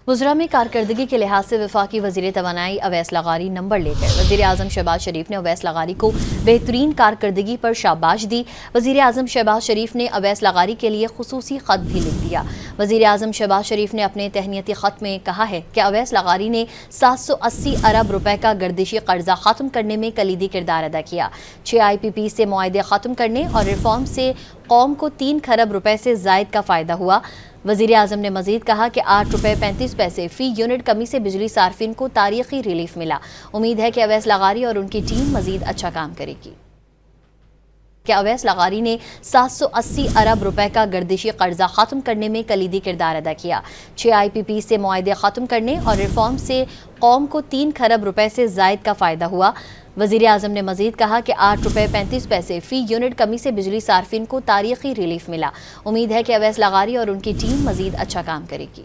वज़रा में कारकर्दगी के लिहाज से वफाकी वज़ीर तवानाई अवैस लगारी नंबर ले गए। वज़ीर आज़म शहबाज शरीफ ने अवैस लगारी को बेहतरीन कारकर्दगी पर शाबाश दी। वज़ीर आज़म शहबाज शरीफ ने अवैस लगारी के लिए खुसूसी ख़त भी लिख दिया। वज़ीर आज़म शहबाज शरीफ ने अपने तहनीती ख़त में कहा है कि अवैस लगारी ने 780 अरब रुपए का गर्दिशी कर्जा ख़त्म करने में कलीदी किरदार अदा किया। 6 IPP से मुआहदे ख़त्म करने और रिफॉर्म से कौम को 3 खरब रुपए से ज़ायद का फ़ायदा हुआ। वज़ीर आज़म ने मज़ीद कहा कि 8 रुपए 35 पैसे फ़ी यूनिट कमी से बिजली सार्फिन को तारीख़ी रिलीफ मिला। उम्मीद है कि अवैस लगारी और उनकी टीम मज़ीद अच्छा काम करेगी। अवैस लगारी ने 780 अरब रुपए का गर्दिशी कर्जा ख़त्म करने में कलीदी किरदार अदा किया। 6 IPP से मुआहदे ख़त्म करने और रिफॉर्म से कौम को 3 खरब रुपए से ज़ायद का फ़ायदा हुआ। वज़ीर आज़म ने मज़ीद कहा कि 8 रुपए 35 पैसे फ़ी यूनिट कमी से बिजली सार्फिन को तारीख़ी रिलीफ मिला। उम्मीद है कि अवैस लगारी और उनकी टीम मज़ीद अच्छा काम करेगी।